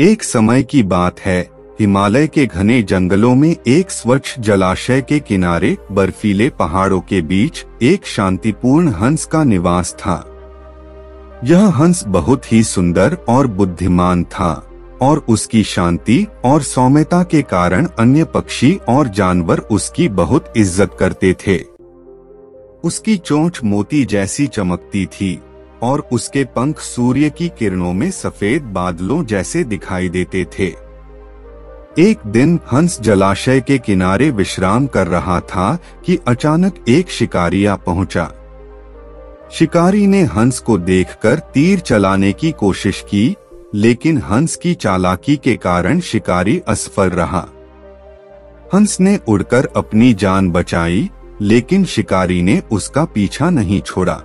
एक समय की बात है, हिमालय के घने जंगलों में एक स्वच्छ जलाशय के किनारे बर्फीले पहाड़ों के बीच एक शांतिपूर्ण हंस का निवास था। यह हंस बहुत ही सुंदर और बुद्धिमान था और उसकी शांति और सौम्यता के कारण अन्य पक्षी और जानवर उसकी बहुत इज्जत करते थे। उसकी चोंच मोती जैसी चमकती थी और उसके पंख सूर्य की किरणों में सफेद बादलों जैसे दिखाई देते थे। एक दिन हंस जलाशय के किनारे विश्राम कर रहा था कि अचानक एक शिकारी आ पहुंचा। शिकारी ने हंस को देखकर तीर चलाने की कोशिश की, लेकिन हंस की चालाकी के कारण शिकारी असफल रहा। हंस ने उड़कर अपनी जान बचाई, लेकिन शिकारी ने उसका पीछा नहीं छोड़ा।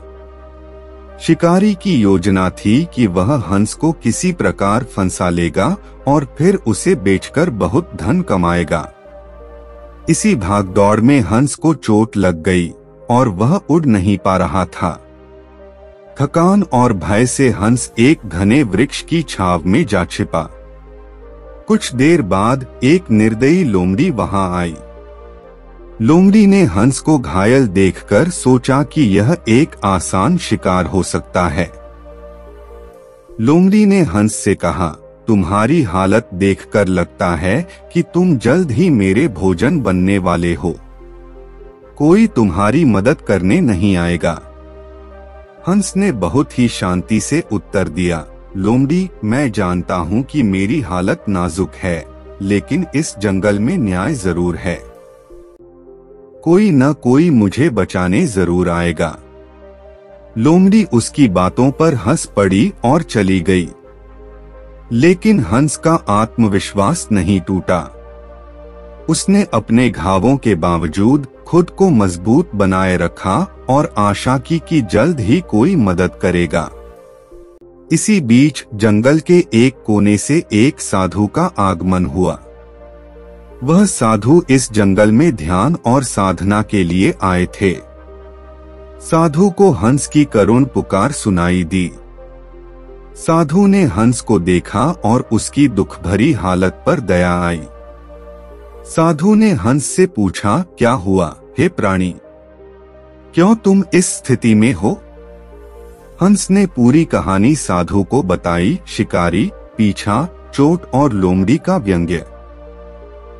शिकारी की योजना थी कि वह हंस को किसी प्रकार फंसा लेगा और फिर उसे बेचकर बहुत धन कमाएगा। इसी भागदौड़ में हंस को चोट लग गई और वह उड़ नहीं पा रहा था। थकान और भय से हंस एक घने वृक्ष की छाव में जा छिपा। कुछ देर बाद एक निर्दयी लोमड़ी वहां आई। लोमड़ी ने हंस को घायल देखकर सोचा कि यह एक आसान शिकार हो सकता है। लोमड़ी ने हंस से कहा, तुम्हारी हालत देखकर लगता है कि तुम जल्द ही मेरे भोजन बनने वाले हो। कोई तुम्हारी मदद करने नहीं आएगा। हंस ने बहुत ही शांति से उत्तर दिया, लोमड़ी, मैं जानता हूँ कि मेरी हालत नाजुक है, लेकिन इस जंगल में न्याय जरूर है। कोई न कोई मुझे बचाने जरूर आएगा। लोमड़ी उसकी बातों पर हंस पड़ी और चली गई। लेकिन हंस का आत्मविश्वास नहीं टूटा। उसने अपने घावों के बावजूद खुद को मजबूत बनाए रखा और आशा की कि जल्द ही कोई मदद करेगा। इसी बीच जंगल के एक कोने से एक साधु का आगमन हुआ। वह साधु इस जंगल में ध्यान और साधना के लिए आए थे। साधु को हंस की करुण पुकार सुनाई दी। साधु ने हंस को देखा और उसकी दुख भरी हालत पर दया आई। साधु ने हंस से पूछा, क्या हुआ हे प्राणी, क्यों तुम इस स्थिति में हो? हंस ने पूरी कहानी साधु को बताई, शिकारी, पीछा, चोट और लोमड़ी का व्यंग्य।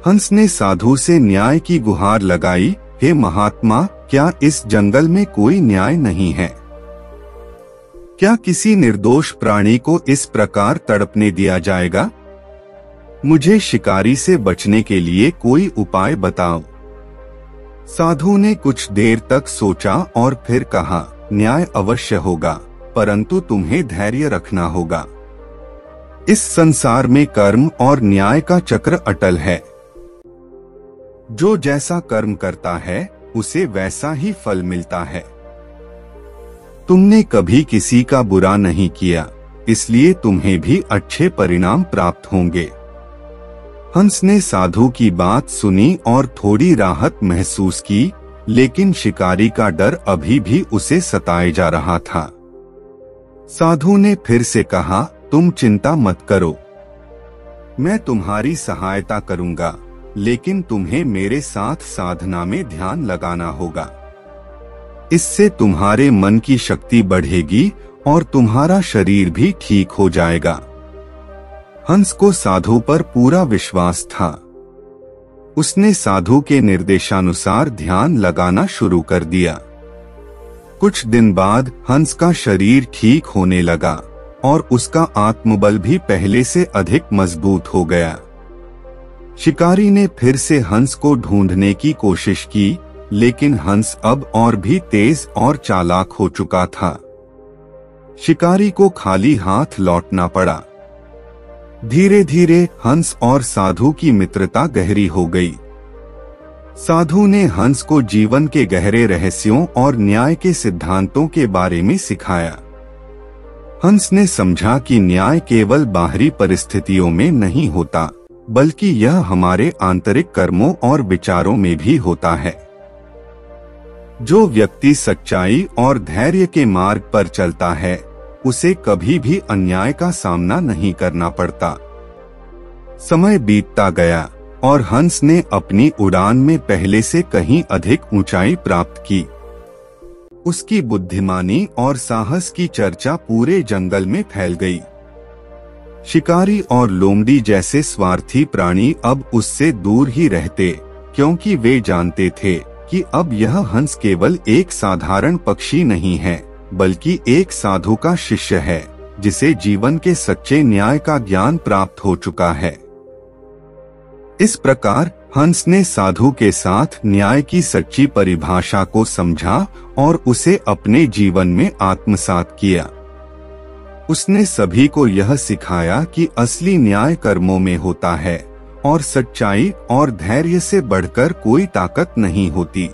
हंस ने साधु से न्याय की गुहार लगाई, हे महात्मा, क्या इस जंगल में कोई न्याय नहीं है? क्या किसी निर्दोष प्राणी को इस प्रकार तड़पने दिया जाएगा? मुझे शिकारी से बचने के लिए कोई उपाय बताओ। साधु ने कुछ देर तक सोचा और फिर कहा, न्याय अवश्य होगा, परंतु तुम्हें धैर्य रखना होगा। इस संसार में कर्म और न्याय का चक्र अटल है। जो जैसा कर्म करता है उसे वैसा ही फल मिलता है। तुमने कभी किसी का बुरा नहीं किया, इसलिए तुम्हें भी अच्छे परिणाम प्राप्त होंगे। हंस ने साधु की बात सुनी और थोड़ी राहत महसूस की, लेकिन शिकारी का डर अभी भी उसे सताए जा रहा था। साधु ने फिर से कहा, तुम चिंता मत करो, मैं तुम्हारी सहायता करूंगा, लेकिन तुम्हें मेरे साथ साधना में ध्यान लगाना होगा। इससे तुम्हारे मन की शक्ति बढ़ेगी और तुम्हारा शरीर भी ठीक हो जाएगा। हंस को साधु पर पूरा विश्वास था। उसने साधु के निर्देशानुसार ध्यान लगाना शुरू कर दिया। कुछ दिन बाद हंस का शरीर ठीक होने लगा और उसका आत्मबल भी पहले से अधिक मजबूत हो गया। शिकारी ने फिर से हंस को ढूंढने की कोशिश की, लेकिन हंस अब और भी तेज और चालाक हो चुका था। शिकारी को खाली हाथ लौटना पड़ा। धीरे धीरे हंस और साधु की मित्रता गहरी हो गई। साधु ने हंस को जीवन के गहरे रहस्यों और न्याय के सिद्धांतों के बारे में सिखाया। हंस ने समझा कि न्याय केवल बाहरी परिस्थितियों में नहीं होता, बल्कि यह हमारे आंतरिक कर्मों और विचारों में भी होता है। जो व्यक्ति सच्चाई और धैर्य के मार्ग पर चलता है, उसे कभी भी अन्याय का सामना नहीं करना पड़ता। समय बीतता गया और हंस ने अपनी उड़ान में पहले से कहीं अधिक ऊंचाई प्राप्त की। उसकी बुद्धिमानी और साहस की चर्चा पूरे जंगल में फैल गई। शिकारी और लोमड़ी जैसे स्वार्थी प्राणी अब उससे दूर ही रहते, क्योंकि वे जानते थे कि अब यह हंस केवल एक साधारण पक्षी नहीं है, बल्कि एक साधु का शिष्य है, जिसे जीवन के सच्चे न्याय का ज्ञान प्राप्त हो चुका है। इस प्रकार हंस ने साधु के साथ न्याय की सच्ची परिभाषा को समझा और उसे अपने जीवन में आत्मसात किया। उसने सभी को यह सिखाया कि असली न्याय कर्मों में होता है और सच्चाई और धैर्य से बढ़कर कोई ताकत नहीं होती।